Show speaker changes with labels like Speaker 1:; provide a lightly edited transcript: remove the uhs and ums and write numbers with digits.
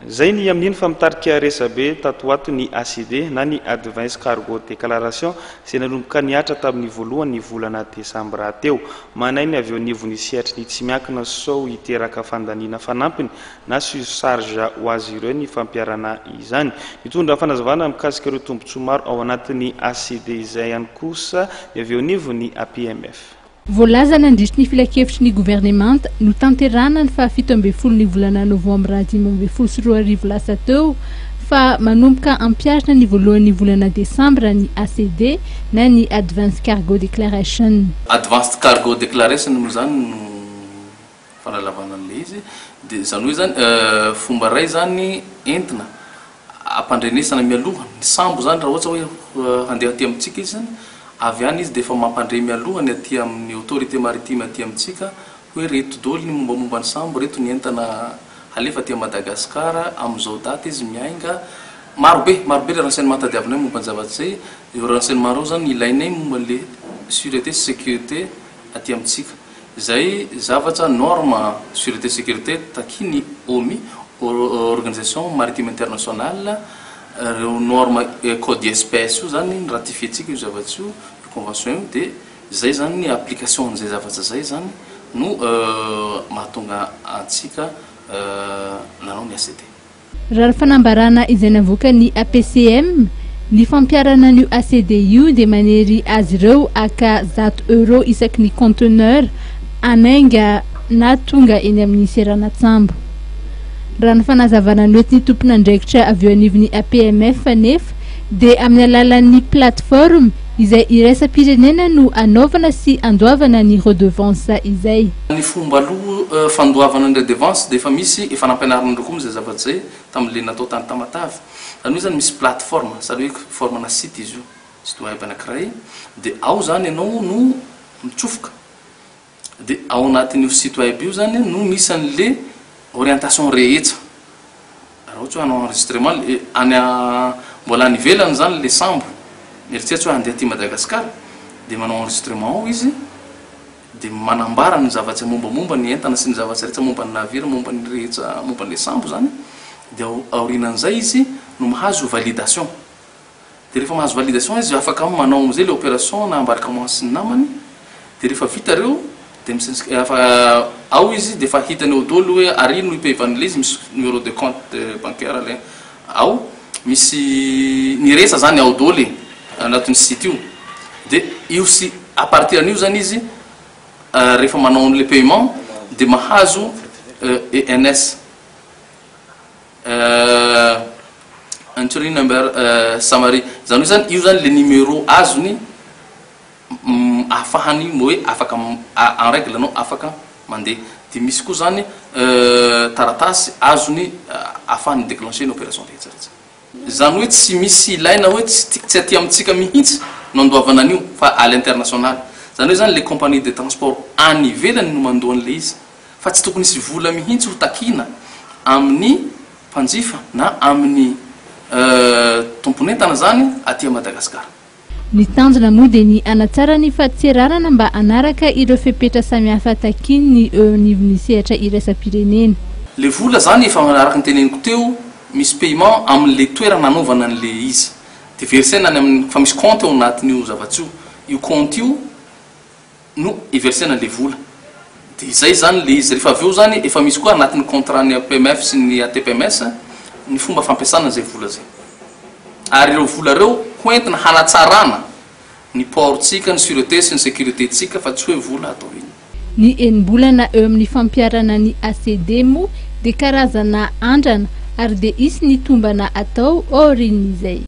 Speaker 1: zay ny amin'iny fa mitarika resabe tatoato ny ACD na ny Advance Cargo Declaration zay nanomboka niatra tamin'ny voalohany volana desambra teo. Manainy avy eo nivony sihatry ny tsy miankina sao hiteraka fandanina fanampiny na surcharge ho azy ireo ny fampiarana izany. Mitondra fanazavana mikasika ireo tombotsoa maro ao anatin'ny ACD izay ihany kosa avy eo nivony APMF.
Speaker 2: Voalaza nandritry ny filakevitry ny gouvernemanta no tanterana ny fahafito ambin'ny folo ny volana novambra 2024 lasa teo fa manomboka ampiarina ny voalohan'ny volana desambra ny ACD na ny Advance Cargo Declaration.
Speaker 3: Advanced Cargo Declaration moa zany no fanalavana an'le izy dia zany hoe zany fomba ray zany entina ampandrenesana mialoha ny sambo zany raha ohatra hoe handeha aty amintsika izy zany avy any izy dia efa mampandre mialoha ny aty amin'ny autorité maritime aty amintsika hoe reto dôly ny mombamomba ny sambo reto ny entana halefa aty Madagasikara amin'izao daty izy miainga marobe le renseignement tadiavinay momba ny zavatra zay io renseignement reo zany ilainay momba le sûreté sécurité aty amintsika zay zavatra norme sûreté sécurité takiny OMI organisation maritime internationale reo norme code espèce io zany ratifietsika io zavatra io convention io dia zay zany ny application zay zavatra zay zany no mahatonga antsika nanao ny ACD.
Speaker 2: Raha ny fanambarana izay navoaka ny APCM ny fampiarana ny ACD io dia manery azy ireo aka €100 isaky ny conteneur anainga na tonga eny amin'ny seranatsambo. Raha ny fanazavana ny oety ny tompona andraikitra avy eo anivon'ny APMF nefa dia amin'ny alalan'ny plateforme izay iraisam-pirenena no anaovana sy andoavana ny redevance izay.
Speaker 3: Ny fomba aloha fandoavana ny redevance dia efa misy efa nampianarana ndreo koa zay zavatra zay tamin'le natao tany Tamatavy. Zany hoe zany misy plateforme zany hoe forme na site izy io site web anankiray dia ao zany ianao no mitsofoka dia ao anatin'io site web io zany no misy an'le orientation rehetra raha ohatra hoe hanao enregistrement any mbola any ivelany zany le sambo eritseritsy hoe handeha aty Madagasikara dia manao enregistrement ao izy dia manambara ny zavatra mombamomba ny entana sy ny zavatra rehetra momba ny navire momba ny rehetra momba n'le sambo zany dia aorinan'izay izy no mahazo validation dia rehefa mahazo validation izy afaka manao am'izay le opération na embarquement sy ny namany dia rehefa vita reo dia ao izy dia efa hitany eo dôly hoe ary no ipevan'le izy misy numéro de compte bancaire le ao misy ny resa zany ao dôly anatin'ny site io dia io sy à partir an'io zany izy rehefa manao le paiement dia mahazo ENS entry number summary zany hoe zany io zany le numéro azony ahafahany hoe afaka en règle anao afaka mandeha dia misy koa zany taratasy azony ahafahany déclencher ny opération rehetrarehetra zany hoe tsy misy ilaina hoe tsy aty amintsika mihitsy no andoavana an'io fa à l'international zany hoe zany le compagnie de transport any ivelany no mandoan'le izy fa tsy tokony isy vola mihitsy ho takina amin'ny mpanjifa na amin'ny tomponentana zany aty Madagasikara.
Speaker 2: Ny tanjona moa dia ny anatsara ny fahatserarana mba anaraka ireo fepetra samihafa takiny ny eo anivon'ny sehatra iraisam-pirenena.
Speaker 3: Le vola zany efa manaraka ny teneniko teo misy paiement amin'le toerana anaovana an'le izy dia versena any amin'ny fa misy compte ao anatin'io zavatra io compte io no iversena le vola dia izay zany le izy rehefa avy eo zany efa misy koa anatin'ny contrat ny APMF sy ny ATPMS ny fomba fampiasana zay vola zay ary ireo vola reo hoentina hanatsarana ny portsika ny sûreté sy ny sécurité tsika fa tsy hoe vola atao iny.
Speaker 2: Ny enim-bolana eo amin'ny fampiarana ny ACD moa dia karazana andrana ary dia isy ny tombana atao aorin'izay.